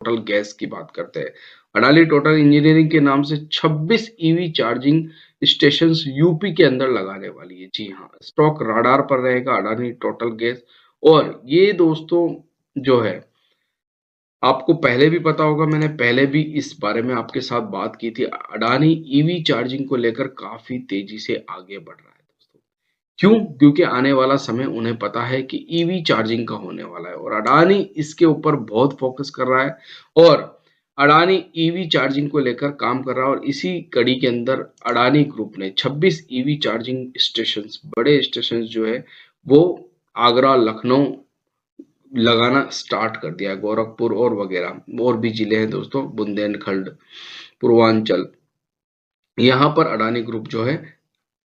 Total gas की बात करते हैं। अडानी टोटल इंजीनियरिंग के नाम से 26 ईवी चार्जिंग स्टेशंस यूपी के अंदर लगाने वाली है। जी हाँ, स्टॉक राडार पर रहेगा अडानी टोटल गैस। और ये दोस्तों जो है आपको पहले भी पता होगा, मैंने पहले भी इस बारे में आपके साथ बात की थी। अडानी ईवी चार्जिंग को लेकर काफी तेजी से आगे बढ़ रहा है दोस्तों। क्यों? क्योंकि आने वाला समय उन्हें पता है कि ईवी चार्जिंग का होने वाला है और अडानी इसके ऊपर बहुत फोकस कर रहा है। और अडानी ईवी चार्जिंग को लेकर काम कर रहा है और इसी कड़ी के अंदर अडानी ग्रुप ने 26 ईवी चार्जिंग स्टेशन, बड़े स्टेशन जो है वो आगरा, लखनऊ लगाना स्टार्ट कर दिया है। गोरखपुर और वगैरह और भी जिले हैं दोस्तों, बुंदेलखंड, पूर्वांचल, यहाँ पर अडानी ग्रुप जो है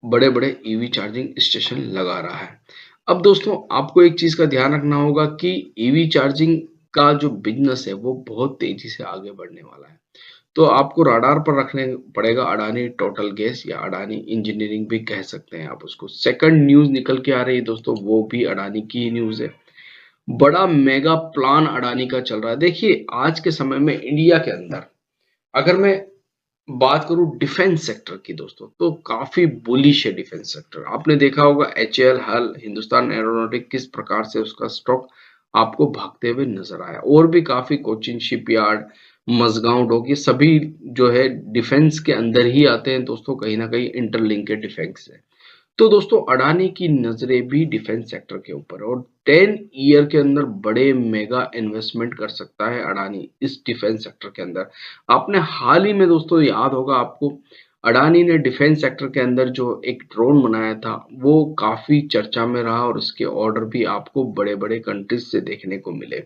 बड़े बड़े ईवी चार्जिंग स्टेशन लगा रहा है। अब दोस्तों आपको एक चीज का ध्यान रखना होगा कि ईवी चार्जिंग का जो बिजनेस है वो बहुत तेजी से आगे बढ़ने वाला है। तो आपको राडार पर रखने पड़ेगा अडानी टोटल गैस, या अडानी इंजीनियरिंग भी कह सकते हैं आप उसको। सेकंड न्यूज निकल के आ रही है दोस्तों, वो भी अडानी की ही न्यूज है। बड़ा मेगा प्लान अडानी का चल रहा है। देखिए आज के समय में इंडिया के अंदर अगर मैं बात करूं डिफेंस सेक्टर की दोस्तों, तो काफी बुलिश है डिफेंस सेक्टर। आपने देखा होगा एचएएल, हल, हिंदुस्तान एरोनॉटिक किस प्रकार से उसका स्टॉक आपको भागते हुए नजर आया। और भी काफी कोचिन शिपयार्ड, मजगांव डॉक, ये सभी जो है डिफेंस के अंदर ही आते हैं दोस्तों, कहीं ना कहीं इंटरलिंकेड डिफेंस है। तो दोस्तों अडानी की नजरें भी डिफेंस सेक्टर के ऊपर है और 10 ईयर के अंदर बड़े मेगा इन्वेस्टमेंट कर सकता है अडानी इस डिफेंस सेक्टर के अंदर। आपने हाल ही में दोस्तों याद होगा आपको, अडानी ने डिफेंस सेक्टर के अंदर जो एक ड्रोन बनाया था वो काफी चर्चा में रहा और उसके ऑर्डर भी आपको बड़े बड़े कंट्रीज से देखने को मिले।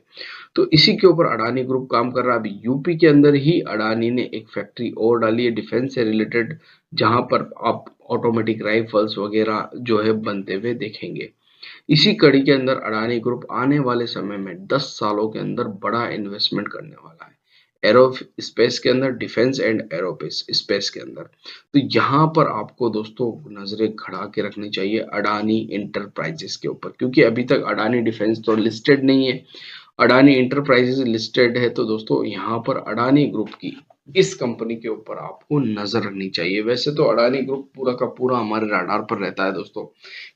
तो इसी के ऊपर अडानी ग्रुप काम कर रहा है। अभी यूपी के अंदर ही अडानी ने एक फैक्ट्री और डाली है डिफेंस से रिलेटेड, जहां पर आप ऑटोमेटिक राइफल्स वगैरह जो है बनते हुए देखेंगे। इसी कड़ी के अंदर अडानी ग्रुप आने वाले समय में 10 सालों के अंदर बड़ा इन्वेस्टमेंट करने वाला है एरो स्पेस के अंदर, डिफेंस एंड एरोपेस स्पेस के अंदर। तो यहाँ पर आपको दोस्तों नजरें खड़ा के रखनी चाहिए अडानी इंटरप्राइजेस के ऊपर, क्योंकि अभी तक अडानी डिफेंस तो लिस्टेड नहीं है, अडानी इंटरप्राइजेस लिस्टेड है। तो दोस्तों यहाँ पर अडानी ग्रुप की इस कंपनी के ऊपर आपको नजर रखनी चाहिए। वैसे तो अडानी ग्रुप पूरा का पूरा हमारे राडार पर रहता है दोस्तों,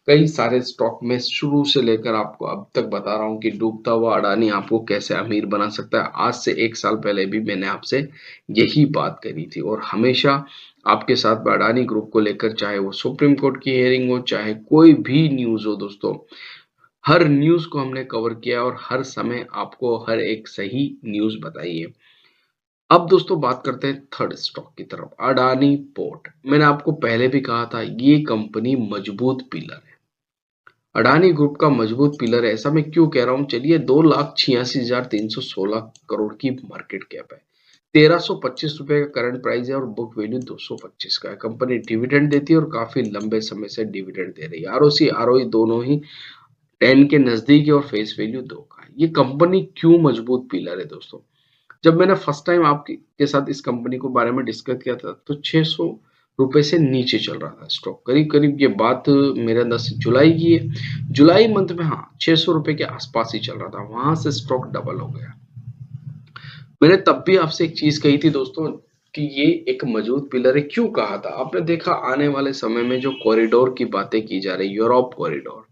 कई सारे स्टॉक में शुरू से लेकर आपको अब तक बता रहा हूँ कि डूबता हुआ अडानी आपको कैसे अमीर बना सकता है। आज से 1 साल पहले भी मैंने आपसे यही बात करी थी और हमेशा आपके साथ अडानी ग्रुप को लेकर, चाहे वो सुप्रीम कोर्ट की हियरिंग हो, चाहे कोई भी न्यूज हो दोस्तों, हर न्यूज को हमने कवर किया और हर समय आपको हर एक सही न्यूज बताई है। अब दोस्तों बात करते हैं थर्ड स्टॉक की तरफ, अडानी पोर्ट। मैंने आपको पहले भी कहा था ये कंपनी मजबूत पिलर है, अडानी ग्रुप का मजबूत पिलर है। ऐसा मैं क्यों कह रहा हूं, चलिए 2,86,316 करोड़ की मार्केट कैप है, 1325 रुपए का करंट प्राइस है और बुक वैल्यू 225 का है। कंपनी डिविडेंड देती है और काफी लंबे समय से डिविडेंड दे रही है। आरओसी आरओई दोनों ही 10 के नजदीक है और फेस वैल्यू 2 का है। ये कंपनी क्यों मजबूत पिलर है दोस्तों, जब मैंने फर्स्ट टाइम आपके के साथ इस कंपनी को बारे में डिस्कस किया था तो 600 रुपए से नीचे चल रहा था स्टॉक, करीब करीब ये बात मेरे अंदर से जुलाई की है, जुलाई मंथ में, हाँ 600 रुपए के आसपास ही चल रहा था, वहां से स्टॉक डबल हो गया। मैंने तब भी आपसे एक चीज कही थी दोस्तों कि ये एक मजबूत पिलर है। क्यों कहा था, आपने देखा आने वाले समय में जो कॉरिडोर की बातें की जा रही, यूरोप कॉरिडोर,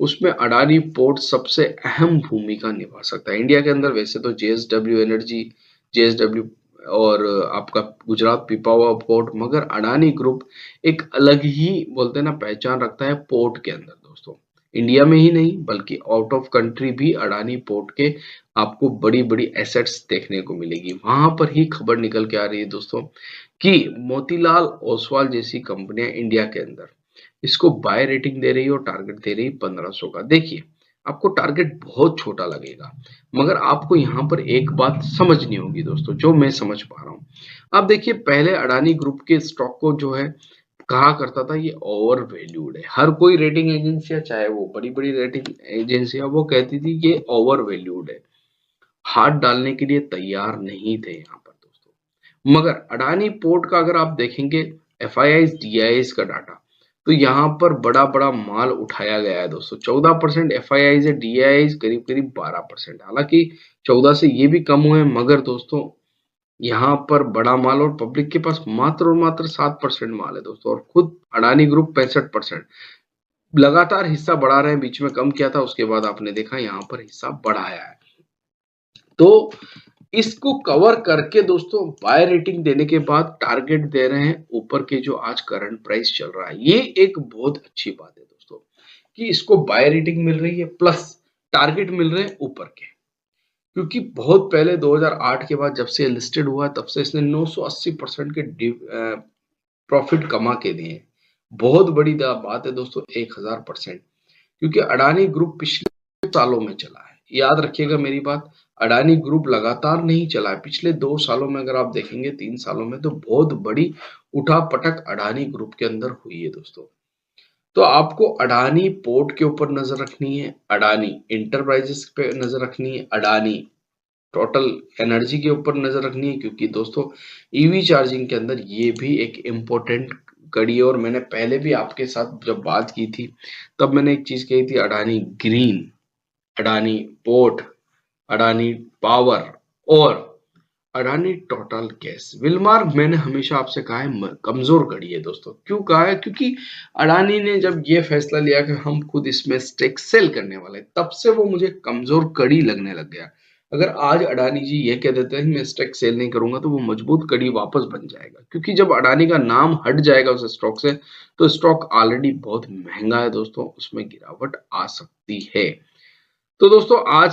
उसमें अडानी पोर्ट सबसे अहम भूमिका निभा सकता है इंडिया के अंदर। वैसे तो जेएसडब्ल्यू एनर्जी, जेएसडब्ल्यू और आपका गुजरात पिपावाव पोर्ट, मगर अडानी ग्रुप एक अलग ही बोलते हैं ना पहचान रखता है पोर्ट के अंदर दोस्तों। इंडिया में ही नहीं बल्कि आउट ऑफ कंट्री भी अडानी पोर्ट के आपको बड़ी बड़ी एसेट्स देखने को मिलेगी। वहां पर ही खबर निकल के आ रही है दोस्तों कि मोतीलाल ओसवाल जैसी कंपनियां इंडिया के अंदर इसको बाय रेटिंग दे रही है और टारगेट दे रही है 1500 का। देखिए आपको टारगेट बहुत छोटा लगेगा, मगर आपको यहाँ पर एक बात समझनी होगी दोस्तों, जो मैं समझ पा रहा हूँ। अब देखिए पहले अडानी ग्रुप के स्टॉक को जो है कहा करता था ये ओवर वैल्यूड है, हर कोई रेटिंग एजेंसियां चाहे वो बड़ी बड़ी रेटिंग एजेंसियां वो कहती थी कि ओवर वैल्यूड है, हाथ डालने के लिए तैयार नहीं थे यहाँ पर दोस्तों। मगर अडानी पोर्ट का अगर आप देखेंगे एफआईआई डीआईएस का डाटा, तो यहाँ पर बड़ा-बड़ा माल उठाया गया है दोस्तों। 14% एफआईआईज़ है, डीआईआईज़ करीब-करीब 12%। हालाँकि 14 से ये भी कम हुए मगर दोस्तों यहाँ पर बड़ा माल और पब्लिक के पास मात्र और मात्र 7% माल है दोस्तों, और खुद अडानी ग्रुप 65%। लगातार हिस्सा बढ़ा रहे हैं, बीच में कम किया था, उसके बाद आपने देखा यहाँ पर हिस्सा बढ़ाया है। तो इसको कवर करके दोस्तों बाय रेटिंग देने के बाद टारगेट दे रहे हैं ऊपर के जो आज करंट प्राइस चल रहा है। ये एक बहुत अच्छी बात है दोस्तों कि इसको बाय रेटिंग मिल रही है प्लस टारगेट मिल रहे हैं ऊपर के, क्योंकि बहुत पहले 2008 के बाद जब से लिस्टेड हुआ तब से इसने 980% के प्रॉफिट कमा के दिए। बहुत बड़ी बात है दोस्तों 1000%, क्योंकि अडानी ग्रुप पिछले सालों में चला है। याद रखिएगा मेरी बात, अडानी ग्रुप लगातार नहीं चला है। पिछले 2 सालों में अगर आप देखेंगे, 3 सालों में, तो बहुत बड़ी उठापटक अडानी ग्रुप के अंदर हुई है दोस्तों। तो आपको अडानी पोर्ट के ऊपर नजर रखनी है, अडानी इंटरप्राइजेस पे नजर रखनी है, अडानी टोटल एनर्जी के ऊपर नजर रखनी है, क्योंकि दोस्तों ईवी चार्जिंग के अंदर ये भी एक इम्पोर्टेंट कड़ी है। और मैंने पहले भी आपके साथ जब बात की थी तब मैंने एक चीज कही थी, Adani green, Adani port, Adani power और अडानी टोटल गैस। विलमार मैंने हमेशा आपसे कहा है कमजोर कड़ी है दोस्तों। क्यों कहा है? क्योंकि अडानी ने जब ये फैसला लिया कि हम खुद इसमें स्टेक सेल करने वाले, तब से वो मुझे कमजोर कड़ी लगने लग गया। अगर आज अडानी जी ये कह देते हैं मैं स्टेक सेल नहीं करूंगा, तो वो मजबूत कड़ी वापस बन जाएगा, क्योंकि जब अडानी का नाम हट जाएगा उस स्टॉक से, तो स्टॉक ऑलरेडी बहुत महंगा है दोस्तों, उसमें गिरावट आ सकती है। तो दोस्तों आज